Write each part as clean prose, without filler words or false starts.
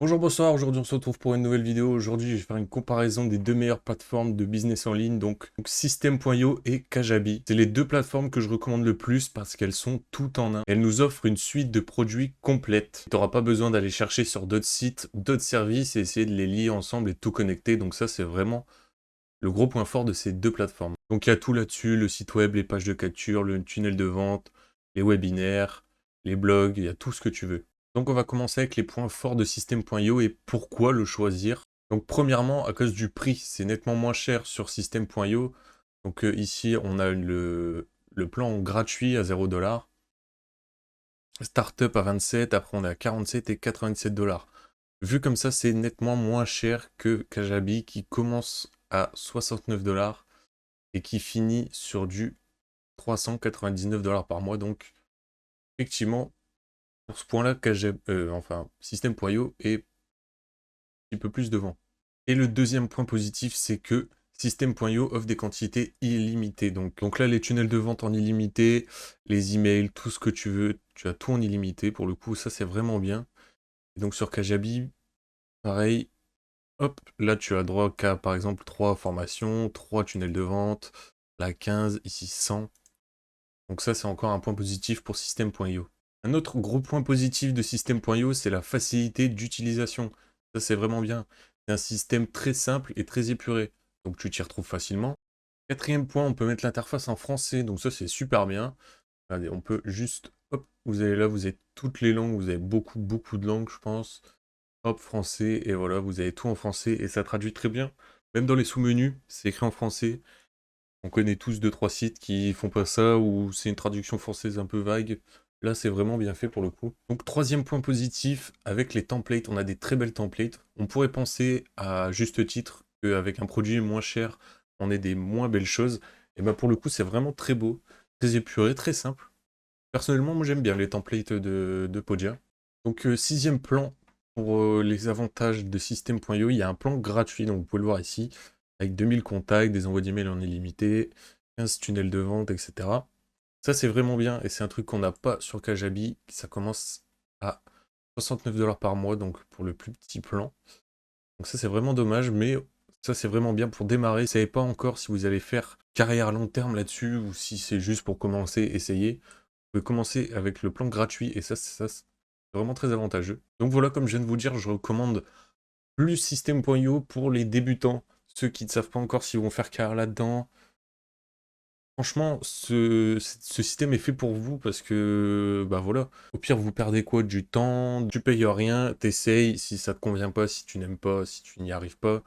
Bonjour, bonsoir, aujourd'hui on se retrouve pour une nouvelle vidéo. Aujourd'hui je vais faire une comparaison des deux meilleures plateformes de business en ligne, donc System.io et Kajabi. C'est les deux plateformes que je recommande le plus parce qu'elles sont toutes en un. Elles nous offrent une suite de produits complète. Tu n'auras pas besoin d'aller chercher sur d'autres sites, d'autres services et essayer de les lier ensemble et tout connecter. Donc ça c'est vraiment le gros point fort de ces deux plateformes. Donc il y a tout là-dessus, le site web, les pages de capture, le tunnel de vente, les webinaires, les blogs, il y a tout ce que tu veux. Donc on va commencer avec les points forts de System.io et pourquoi le choisir. Donc premièrement, à cause du prix, c'est nettement moins cher sur System.io. Donc ici, on a le plan gratuit à 0$, Startup à 27, après on est à 47 et 97$. Vu comme ça, c'est nettement moins cher que Kajabi qui commence à 69$ et qui finit sur du 399$ par mois. Donc effectivement, pour ce point-là, System.io est un petit peu plus devant. Et le deuxième point positif, c'est que System.io offre des quantités illimitées. Donc là, les tunnels de vente en illimité, les emails, tout ce que tu veux, tu as tout en illimité. Pour le coup, ça c'est vraiment bien. Et donc sur Kajabi, pareil, hop, là tu as droit qu'à par exemple 3 formations, 3 tunnels de vente, là 15, ici 100. Donc ça c'est encore un point positif pour System.io. Un autre gros point positif de System.io, c'est la facilité d'utilisation. Ça, c'est vraiment bien. C'est un système très simple et très épuré. Donc, tu t'y retrouves facilement. Quatrième point, on peut mettre l'interface en français. Donc, ça, c'est super bien. Regardez, on peut juste... Hop, vous allez là, vous avez toutes les langues. Vous avez beaucoup, beaucoup de langues, je pense. Hop, français. Et voilà, vous avez tout en français. Et ça traduit très bien. Même dans les sous-menus, c'est écrit en français. On connaît tous deux trois sites qui font pas ça, ou c'est une traduction française un peu vague. Là, c'est vraiment bien fait pour le coup. Donc, troisième point positif, avec les templates, on a des très belles templates. On pourrait penser, à juste titre, qu'avec un produit moins cher, on ait des moins belles choses. Et ben pour le coup, c'est vraiment très beau, très épuré, très simple. Personnellement, moi j'aime bien les templates de Podia. Donc, sixième plan, pour les avantages de System.io, il y a un plan gratuit, donc vous pouvez le voir ici, avec 2000 contacts, des envois d'emails en illimité, 15 tunnels de vente, etc. Ça, c'est vraiment bien, et c'est un truc qu'on n'a pas sur Kajabi, ça commence à 69$ par mois, donc pour le plus petit plan. Donc ça, c'est vraiment dommage, mais ça, c'est vraiment bien pour démarrer. Vous ne savez pas encore si vous allez faire carrière à long terme là-dessus, ou si c'est juste pour commencer, essayer. Vous pouvez commencer avec le plan gratuit, et ça, c'est vraiment très avantageux. Donc voilà, comme je viens de vous dire, je recommande plus System.io pour les débutants, ceux qui ne savent pas encore s'ils vont faire carrière là-dedans. Franchement, ce système est fait pour vous parce que, bah voilà, au pire, vous perdez quoi? Du temps, tu payes rien, t'essayes, si ça te convient pas, si tu n'aimes pas, si tu n'y arrives pas,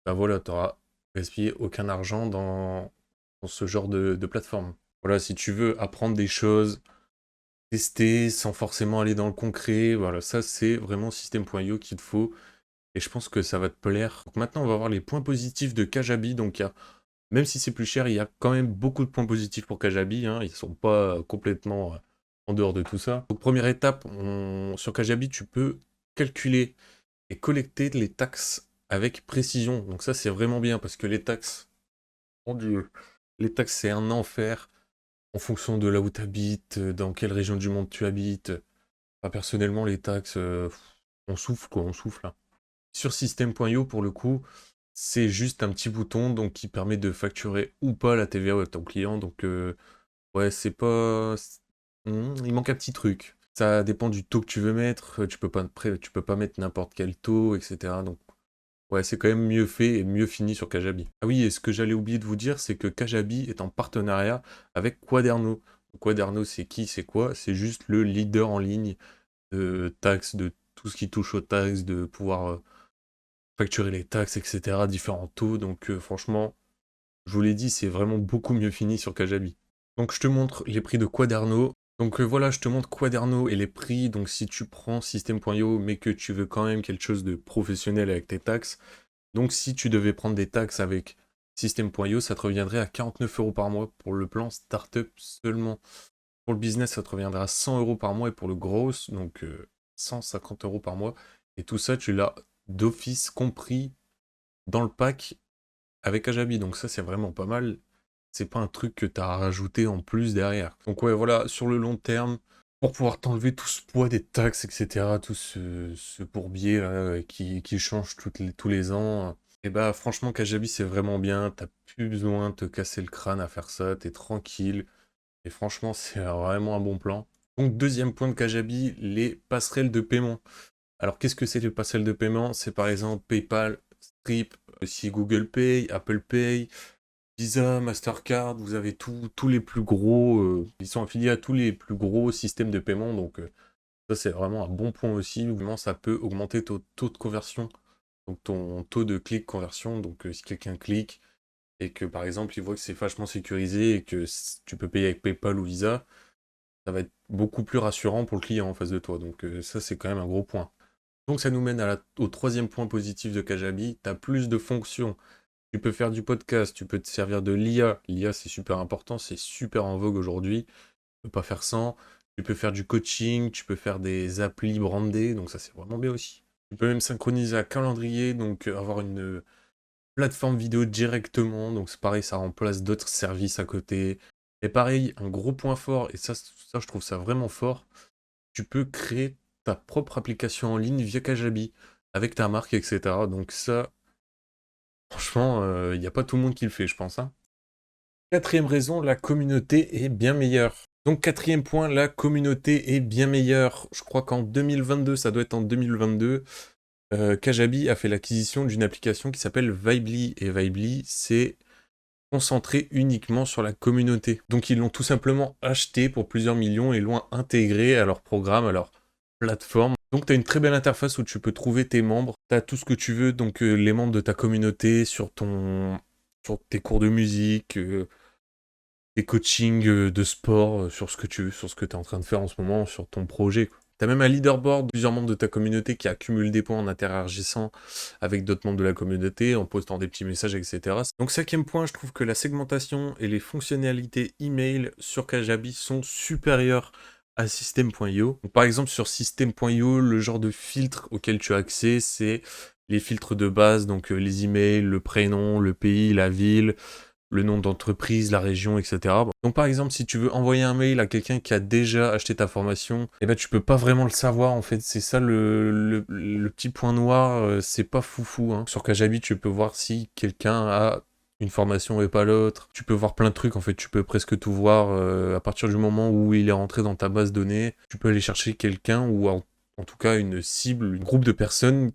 bah voilà, t'auras gaspillé aucun argent dans ce genre de plateforme. Voilà, si tu veux apprendre des choses, tester sans forcément aller dans le concret, voilà, ça c'est vraiment System.io qu'il te faut, et je pense que ça va te plaire. Donc maintenant, on va voir les points positifs de Kajabi, donc il y a même si c'est plus cher, il y a quand même beaucoup de points positifs pour Kajabi, hein. Ils ne sont pas complètement en dehors de tout ça. Donc première étape, sur Kajabi, tu peux calculer et collecter les taxes avec précision. Donc ça, c'est vraiment bien parce que les taxes, mon Dieu, les taxes, c'est un enfer en fonction de là où tu habites, dans quelle région du monde tu habites. Enfin, personnellement, les taxes, on souffle quoi, on souffle, hein. Sur System.io, pour le coup, c'est juste un petit bouton donc qui permet de facturer ou pas la TVA à ton client. Donc ouais, c'est pas... il manque un petit truc. Ça dépend du taux que tu veux mettre. Tu peux pas mettre n'importe quel taux, etc. Donc ouais, c'est quand même mieux fait et mieux fini sur Kajabi. Ah oui, et ce que j'allais oublier de vous dire, c'est que Kajabi est en partenariat avec Quaderno. Quaderno, c'est qui, c'est quoi? C'est juste le leader en ligne de taxes, de tout ce qui touche aux taxes, de pouvoir facturer les taxes, etc., différents taux. Donc franchement, je vous l'ai dit, c'est vraiment beaucoup mieux fini sur Kajabi. Donc je te montre les prix de Quaderno. Donc voilà, je te montre Quaderno et les prix. Donc si tu prends System.io, mais que tu veux quand même quelque chose de professionnel avec tes taxes, donc si tu devais prendre des taxes avec System.io, ça te reviendrait à 49€ par mois pour le plan startup seulement. Pour le business, ça te reviendra à 100€ par mois, et pour le gros, donc 150€ par mois. Et tout ça, tu l'as d'office compris dans le pack avec Kajabi. Donc ça, c'est vraiment pas mal. C'est pas un truc que tu as rajouté en plus derrière. Donc ouais, voilà, sur le long terme, pour pouvoir t'enlever tout ce poids des taxes, etc., tout ce bourbier là, qui change tous les ans. Et bah franchement, Kajabi, c'est vraiment bien. T'as plus besoin de te casser le crâne à faire ça. T'es tranquille. Et franchement, c'est vraiment un bon plan. Donc, deuxième point de Kajabi, les passerelles de paiement. Alors, qu'est-ce que c'est les passerelles de paiement? C'est par exemple PayPal, Stripe, aussi Google Pay, Apple Pay, Visa, Mastercard. Vous avez tous les plus gros. Ils sont affiliés à tous les plus gros systèmes de paiement. Donc, ça, c'est vraiment un bon point aussi. Vraiment, ça peut augmenter ton taux de conversion. Donc, ton taux de clic conversion. Donc, si quelqu'un clique et que, par exemple, il voit que c'est vachement sécurisé et que tu peux payer avec PayPal ou Visa, ça va être beaucoup plus rassurant pour le client en face de toi. Donc, ça, c'est quand même un gros point. Donc, ça nous mène au troisième point positif de Kajabi. Tu as plus de fonctions. Tu peux faire du podcast, tu peux te servir de l'IA. L'IA, c'est super important, c'est super en vogue aujourd'hui. Tu peux pas faire sans. Tu peux faire du coaching, tu peux faire des applis brandées, donc ça, c'est vraiment bien aussi. Tu peux même synchroniser un calendrier, donc avoir une plateforme vidéo directement. Donc, c'est pareil, ça remplace d'autres services à côté. Et pareil, un gros point fort, et ça je trouve ça vraiment fort, tu peux créer ta propre application en ligne via Kajabi, avec ta marque, etc. Donc ça, franchement, il n'y a pas tout le monde qui le fait, je pense, hein. Quatrième raison, la communauté est bien meilleure. Donc quatrième point, la communauté est bien meilleure. Je crois qu'en 2022, ça doit être en 2022, Kajabi a fait l'acquisition d'une application qui s'appelle Vibely. Et Vibely, c'est concentré uniquement sur la communauté. Donc ils l'ont tout simplement acheté pour plusieurs millions et l'ont intégré à leur programme, à leur plateforme. Donc tu as une très belle interface où tu peux trouver tes membres, tu as tout ce que tu veux, donc les membres de ta communauté sur tes cours de musique, tes coachings de sport, sur ce que tu veux, sur ce que tu es en train de faire en ce moment, sur ton projet, quoi. T'as même un leaderboard, plusieurs membres de ta communauté qui accumulent des points en interagissant avec d'autres membres de la communauté, en postant des petits messages, etc. Donc cinquième point, je trouve que la segmentation et les fonctionnalités email sur Kajabi sont supérieures à System.io. Par exemple, sur System.io, le genre de filtre auquel tu as accès, c'est les filtres de base, donc les emails, le prénom, le pays, la ville, le nom d'entreprise, la région, etc. Donc par exemple, si tu veux envoyer un mail à quelqu'un qui a déjà acheté ta formation, eh ben tu peux pas vraiment le savoir en fait. C'est ça le petit point noir, c'est pas foufou, hein. Sur Kajabi, tu peux voir si quelqu'un a une formation et pas l'autre. Tu peux voir plein de trucs en fait, tu peux presque tout voir à partir du moment où il est rentré dans ta base de données. Tu peux aller chercher quelqu'un ou en tout cas une cible, un groupe de personnes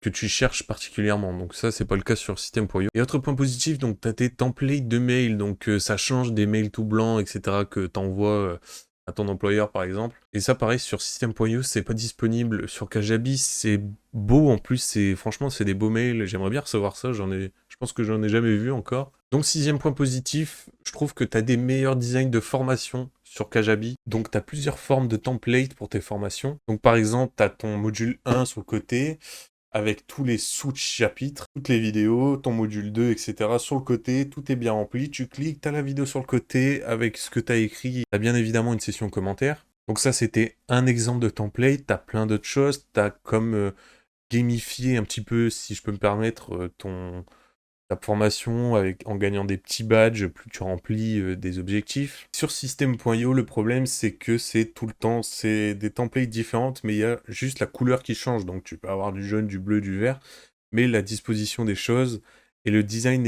que tu cherches particulièrement. Donc ça, c'est pas le cas sur System.io. Et autre point positif, donc tu as tes templates de mails, donc ça change des mails tout blancs, etc. que tu envoies à ton employeur par exemple. Et ça pareil sur System.io, c'est pas disponible. Sur Kajabi, c'est beau en plus, franchement c'est des beaux mails. J'aimerais bien recevoir ça, je pense que j'en ai jamais vu encore. Donc sixième point positif, je trouve que tu as des meilleurs designs de formation sur Kajabi. Donc tu as plusieurs formes de templates pour tes formations. Donc par exemple, tu as ton module 1 sur le côté, avec tous les sous-chapitres, toutes les vidéos, ton module 2, etc. sur le côté, tout est bien rempli, tu cliques, tu as la vidéo sur le côté avec ce que tu as écrit, tu as bien évidemment une session commentaire. Donc ça, c'était un exemple de template, tu as plein d'autres choses, tu as comme gamifié un petit peu, si je peux me permettre, ta formation en gagnant des petits badges, plus tu remplis des objectifs. Sur System.io, le problème c'est que c'est tout le temps, c'est des templates différentes, mais il y a juste la couleur qui change. Donc tu peux avoir du jaune, du bleu, du vert, mais la disposition des choses et le design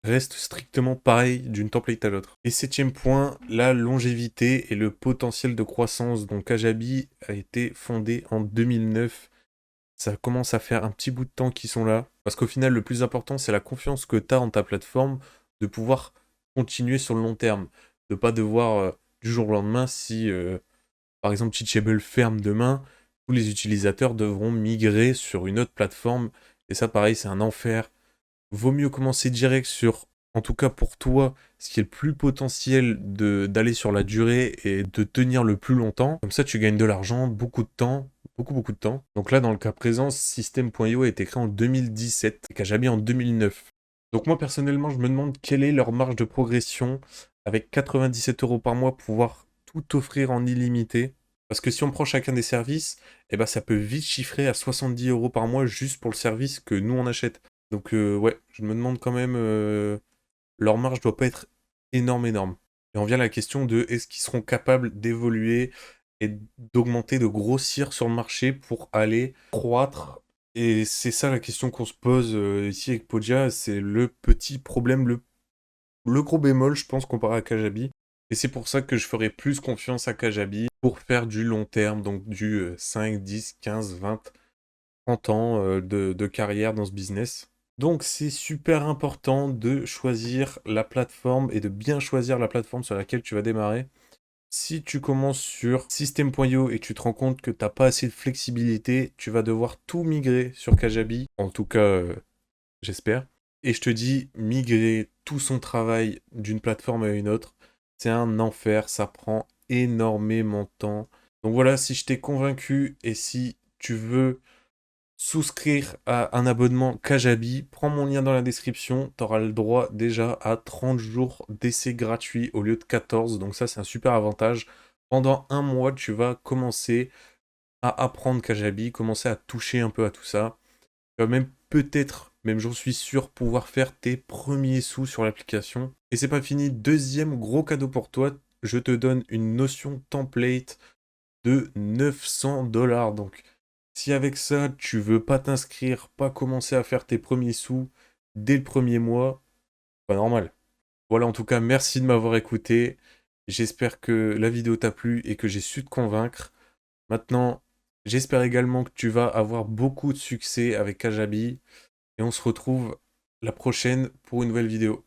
reste strictement pareil d'une template à l'autre. Et septième point, la longévité et le potentiel de croissance. Donc Kajabi a été fondé en 2009. Ça commence à faire un petit bout de temps qu'ils sont là. Parce qu'au final, le plus important, c'est la confiance que tu as en ta plateforme de pouvoir continuer sur le long terme. De pas devoir, du jour au lendemain, si par exemple Teachable ferme demain, tous les utilisateurs devront migrer sur une autre plateforme. Et ça, pareil, c'est un enfer. Vaut mieux commencer direct sur, en tout cas pour toi, ce qui est le plus potentiel d'aller sur la durée et de tenir le plus longtemps. Comme ça, tu gagnes de l'argent, beaucoup de temps, beaucoup de temps. Donc là, dans le cas présent, System.io a été créé en 2017 et Kajabi en 2009. Donc moi, personnellement, je me demande quelle est leur marge de progression avec 97 € par mois pour pouvoir tout offrir en illimité. Parce que si on prend chacun des services, eh ben, ça peut vite chiffrer à 70 € par mois juste pour le service que nous on achète. Donc ouais, je me demande quand même, leur marge doit pas être énorme. Et on vient à la question de est-ce qu'ils seront capables d'évoluer et d'augmenter, de grossir sur le marché pour aller croître. Et c'est ça la question qu'on se pose ici avec Podia, c'est le petit problème, le gros bémol, je pense, comparé à Kajabi. Et c'est pour ça que je ferai plus confiance à Kajabi pour faire du long terme, donc du 5, 10, 15, 20, 30 ans de carrière dans ce business. Donc c'est super important de choisir la plateforme et de bien choisir la plateforme sur laquelle tu vas démarrer. Si tu commences sur System.io et tu te rends compte que tu n'as pas assez de flexibilité, tu vas devoir tout migrer sur Kajabi. En tout cas, j'espère. Et je te dis, migrer tout son travail d'une plateforme à une autre, c'est un enfer, ça prend énormément de temps. Donc voilà, si je t'ai convaincu et si tu veux souscrire à un abonnement Kajabi, prends mon lien dans la description, tu auras le droit déjà à 30 jours d'essai gratuit au lieu de 14, donc ça c'est un super avantage. Pendant un mois, tu vas commencer à apprendre Kajabi, commencer à toucher un peu à tout ça. Tu vas même peut-être, même j'en suis sûr, pouvoir faire tes premiers sous sur l'application. Et c'est pas fini, deuxième gros cadeau pour toi, je te donne une notion template de 900 $. Donc, si avec ça, tu veux pas t'inscrire, pas commencer à faire tes premiers sous dès le premier mois, pas normal. Voilà, en tout cas, merci de m'avoir écouté. J'espère que la vidéo t'a plu et que j'ai su te convaincre. Maintenant, j'espère également que tu vas avoir beaucoup de succès avec Kajabi. Et on se retrouve la prochaine pour une nouvelle vidéo.